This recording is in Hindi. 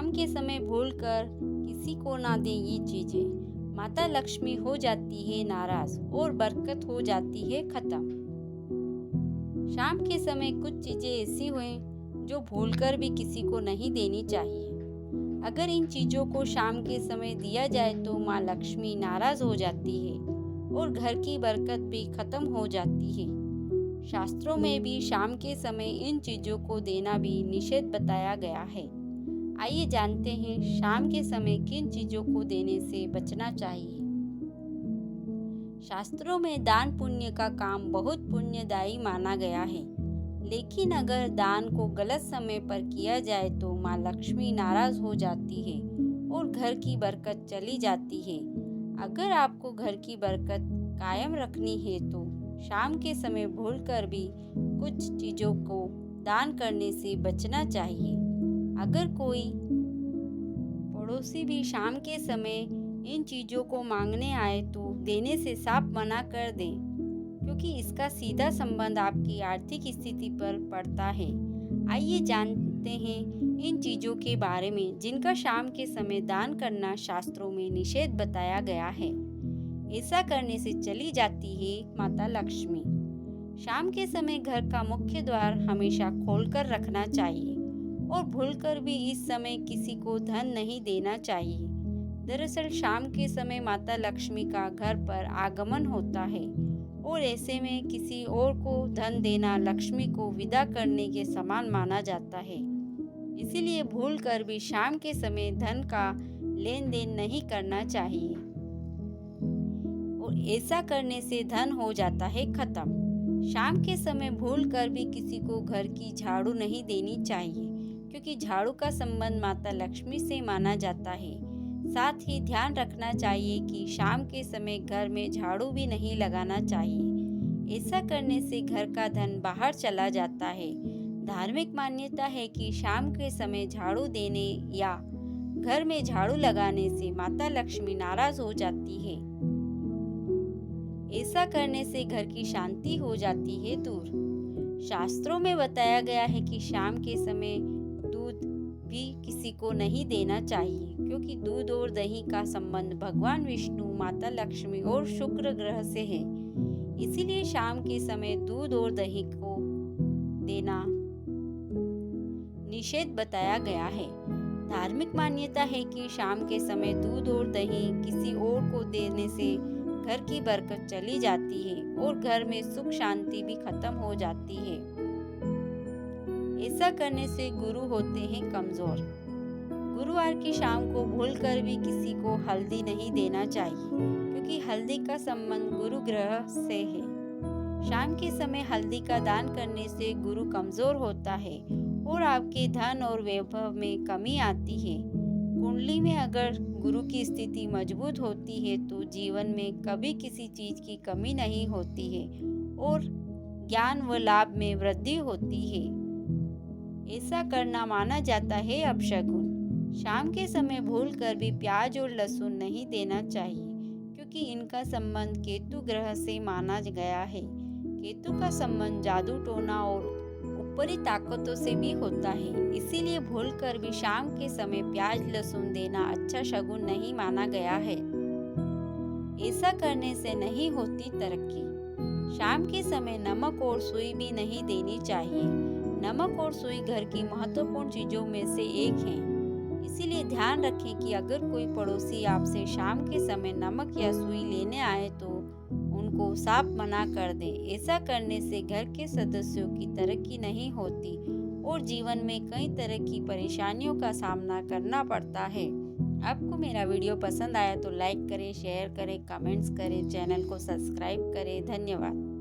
शाम के समय भूलकर किसी को ना दें ये चीजें। माता लक्ष्मी हो जाती है नाराज और बरकत हो जाती है खत्म। शाम के समय कुछ चीजें ऐसी हुए जो भूलकर भी किसी को नहीं देनी चाहिए। अगर इन चीजों को शाम के समय दिया जाए तो माँ लक्ष्मी नाराज हो जाती है और घर की बरकत भी खत्म हो जाती है। शास्त्रों में भी शाम के समय इन चीजों को देना भी निषेध बताया गया है। आइए जानते हैं शाम के समय किन चीजों को देने से बचना चाहिए। शास्त्रों में दान पुण्य का काम बहुत पुण्यदायी माना गया है, लेकिन अगर दान को गलत समय पर किया जाए तो माँ लक्ष्मी नाराज हो जाती है और घर की बरकत चली जाती है। अगर आपको घर की बरकत कायम रखनी है तो शाम के समय भूलकर भी कुछ चीजों को दान करने से बचना चाहिए। अगर कोई पड़ोसी भी शाम के समय इन चीजों को मांगने आए तो देने से साफ मना कर दें, क्योंकि इसका सीधा संबंध आपकी आर्थिक स्थिति पर पड़ता है। आइए जानते हैं इन चीजों के बारे में जिनका शाम के समय दान करना शास्त्रों में निषेध बताया गया है। ऐसा करने से चली जाती है माता लक्ष्मी। शाम के समय घर का मुख्य द्वार हमेशा खोलकर रखना चाहिए और भूलकर भी इस समय किसी को धन नहीं देना चाहिए। दरअसल शाम के समय माता लक्ष्मी का घर पर आगमन होता है और ऐसे में किसी और को धन देना लक्ष्मी को विदा करने के समान माना जाता है। इसीलिए भूलकर भी शाम के समय धन का लेन देन नहीं करना चाहिए और ऐसा करने से धन हो जाता है खत्म। शाम के समय भूलकर भी किसी को घर की झाड़ू नहीं देनी चाहिए, क्योंकि झाड़ू का संबंध माता लक्ष्मी से माना जाता है। साथ ही ध्यान रखना चाहिए कि शाम के समय घर में झाड़ू भी नहीं लगाना चाहिए। ऐसा करने से घर का धन बाहर चला जाता है। धार्मिक मान्यता है कि शाम के समय झाड़ू देने या घर में झाड़ू लगाने से माता लक्ष्मी नाराज हो जाती है। ऐसा करने से घर की शांति हो जाती है दूर। शास्त्रों में बताया गया है कि शाम के समय दूध भी किसी को नहीं देना चाहिए, क्योंकि दूध और दही का संबंध भगवान विष्णु, माता लक्ष्मी और शुक्र ग्रह से है। इसीलिए शाम के समय दूध और दही को देना निषेध बताया गया है। धार्मिक मान्यता है कि शाम के समय दूध और दही किसी और को देने से घर की बरकत चली जाती है और घर में सुख शांति भी खत्म हो जाती है। ऐसा करने से गुरु होते हैं कमजोर। गुरुवार की शाम को भूलकर भी किसी को हल्दी नहीं देना चाहिए, क्योंकि हल्दी का संबंध गुरु ग्रह से है। शाम के समय हल्दी का दान करने से गुरु कमजोर होता है और आपके धन और वैभव में कमी आती है। कुंडली में अगर गुरु की स्थिति मजबूत होती है तो जीवन में कभी किसी चीज की कमी नहीं होती है और ज्ञान व लाभ में वृद्धि होती है। ऐसा करना माना जाता है अपशगुन। शाम के समय भूलकर भी प्याज और लहसुन नहीं देना चाहिए, क्योंकि इनका संबंध केतु ग्रह से माना गया है। केतु का संबंध जादू टोना और ऊपरी ताकतों से भी होता है। इसीलिए भूलकर भी शाम के समय प्याज लहसुन देना अच्छा शगुन नहीं माना गया है। ऐसा करने से नहीं होती तरक्की। शाम के समय नमक और सुई भी नहीं देनी चाहिए। नमक और सुई घर की महत्वपूर्ण चीजों में से एक है। इसीलिए ध्यान रखें कि अगर कोई पड़ोसी आपसे शाम के समय नमक या सुई लेने आए तो उनको साफ मना कर दें। ऐसा करने से घर के सदस्यों की तरक्की नहीं होती और जीवन में कई तरह की परेशानियों का सामना करना पड़ता है। आपको मेरा वीडियो पसंद आया तो लाइक करें, शेयर करें, कमेंट्स करें, चैनल को सब्सक्राइब करें। धन्यवाद।